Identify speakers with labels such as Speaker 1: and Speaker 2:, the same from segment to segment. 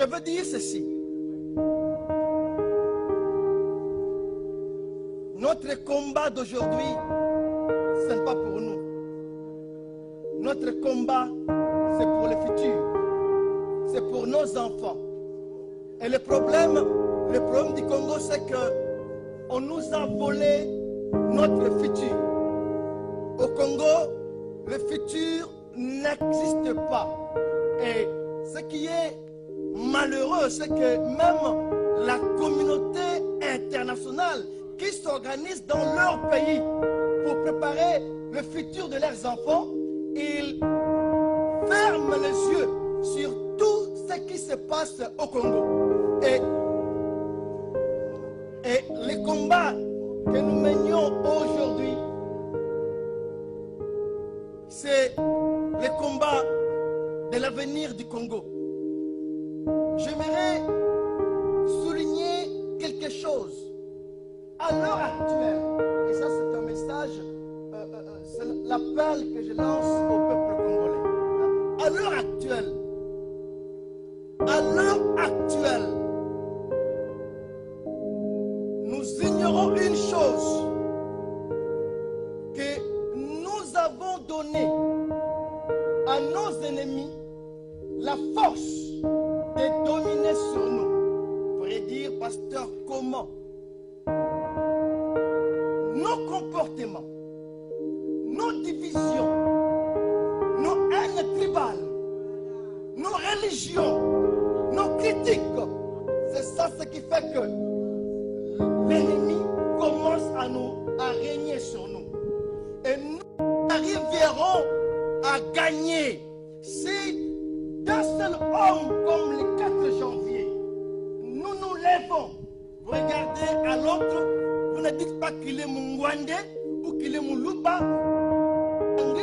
Speaker 1: veux dire ceci. Notre combat d'aujourd'hui, ce n'est pas pour nous. Notre combat, c'est pour le futur. C'est pour nos enfants. Et le problème du Congo, c'est qu'on nous a volé notre futur. Au Congo, le futur n'existe pas. Et ce qui est malheureux, c'est que même la communauté internationale qui s'organise dans leur pays pour préparer le futur de leurs enfants, ils ferment les yeux sur tout ce qui se passe au Congo. Et les combats que nous menions aujourd'hui, c'est le combat de l'avenir du Congo. J'aimerais souligner quelque chose. À l'heure actuelle, et ça c'est un message, c'est l'appel que je lance au peuple congolais. À l'heure actuelle, nous ignorons une chose, que nous avons donné à nos ennemis la force de dominer sur nous. Vous pourriez dire, pasteur, comment? Nos comportements, nos divisions, nos haines tribales, nos religions, nos critiques, c'est ça ce qui fait que l'ennemi commence à régner sur nous. Et nous arriverons à gagner si d'un seul homme comme le 4 janvier, nous nous levons. Vous regardez à l'autre, vous ne dites pas qu'il est Mungwande ou qu'il est Moulouba, ou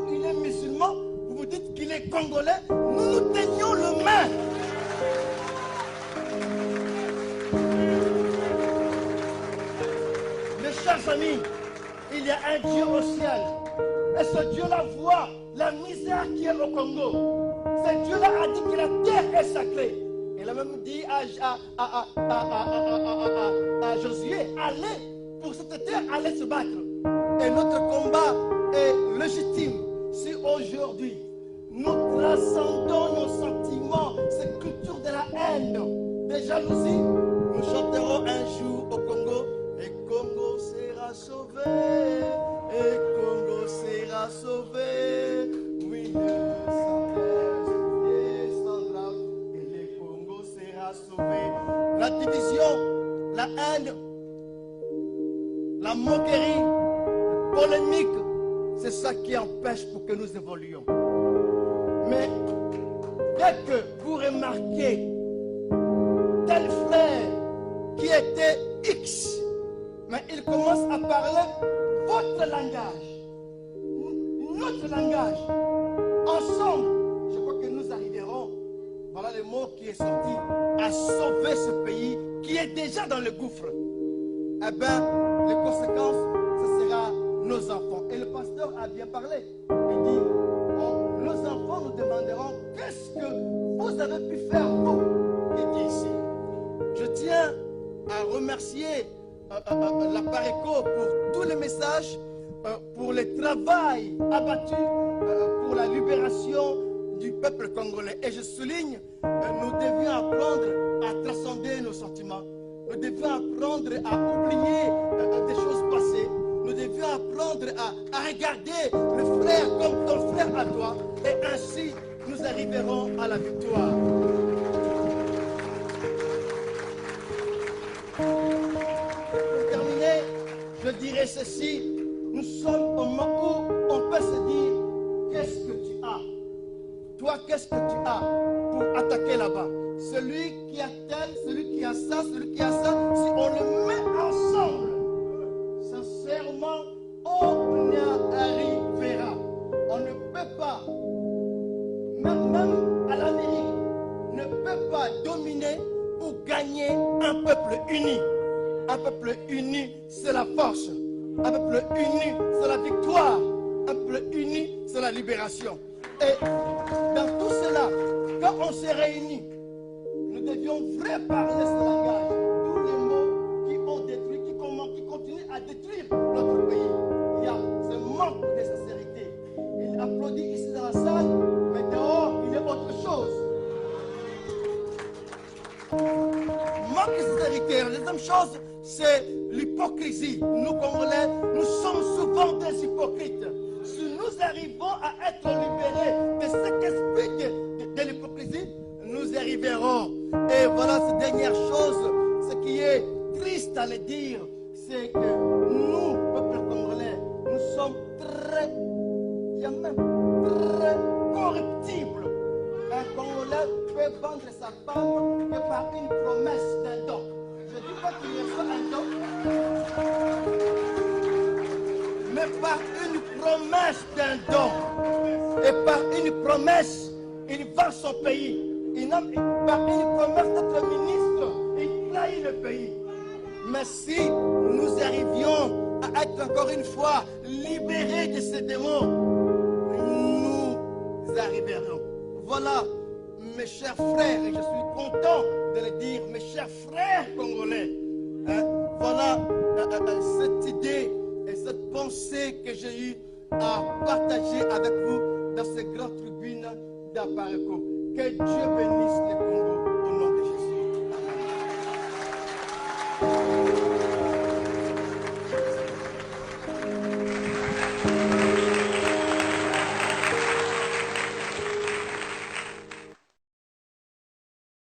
Speaker 1: qu'il est musulman, vous vous dites qu'il est congolais. Nous nous tenions le main. Mes chers amis, il y a un Dieu au ciel. Et ce Dieu-là voit la misère qui est au Congo. Ce Dieu-là a dit que la terre est sacrée. Il a même dit à Josué, allez pour cette terre, allez se battre. Et notre combat est légitime. Si aujourd'hui nous transcendons nos sentiments, cette culture de la haine, de jalousie, nous chanterons un jour au Congo, et Congo sera sauvé, et Congo sera sauvé. Oui, sauver. La division, la haine, la moquerie, la polémique, c'est ça qui empêche pour que nous évoluions. Mais dès que vous remarquez tel frère qui était X, mais il commence à parler votre langage, notre langage, ensemble, je crois que nous arriverons, voilà le mot qui est sorti, à sauver ce pays qui est déjà dans le gouffre. Eh bien, les conséquences, ce sera nos enfants. Et le pasteur a bien parlé. Il dit, nos enfants nous demanderont, qu'est-ce que vous avez pu faire, vous? Il dit ici. Je tiens à remercier la Pareco pour tous les messages, pour le travail abattu, pour la libération du peuple congolais. Et je souligne, nous devions apprendre à transcender nos sentiments. Nous devions apprendre à oublier des choses passées. Nous devions apprendre à regarder le frère comme ton frère à toi. Et ainsi, nous arriverons à la victoire. Pour terminer, je dirais ceci. Nous sommes au moment où on peut se dire, qu'est-ce que tu as? Toi, qu'est-ce que tu as pour attaquer là-bas? Celui qui a tel, celui qui a ça, celui qui a ça, si on le met ensemble, sincèrement, on y arrivera. On ne peut pas, même à l'Amérique, ne peut pas dominer ou gagner un peuple uni. Un peuple uni, c'est la force. Un peuple uni, c'est la victoire. Un peuple uni, c'est la libération. Et dans tout cela, quand on se réunit, préparer ce langage. Tous les mots qui ont détruit, qui continuent à détruire notre pays. Il y a ce manque de sincérité. Il applaudit ici dans la salle, mais dehors, il est autre chose. Manque de sincérité. La deuxième chose, c'est l'hypocrisie. Nous, Congolais, nous sommes souvent des hypocrites. Si nous arrivons à être libérés de cet esprit de l'hypocrisie, nous arriverons. Et voilà cette dernière chose, ce qui est triste à le dire, c'est que nous, peuple congolais, nous sommes très corruptibles. Un Congolais peut vendre sa femme que par une promesse d'un don. Je ne dis pas qu'il y a un don, mais par une promesse d'un don. Et par une promesse, il vend son pays. Par une promesse d'être ministre, il trahit le pays. Mais si nous arrivions à être encore une fois libérés de ces démons, nous arriverons. Voilà, mes chers frères, et je suis content de le dire, mes chers frères congolais, voilà cette idée et cette pensée que j'ai eu à partager avec vous dans ces grandes tribunes d'Apareko. Que Dieu bénisse les Congo au nom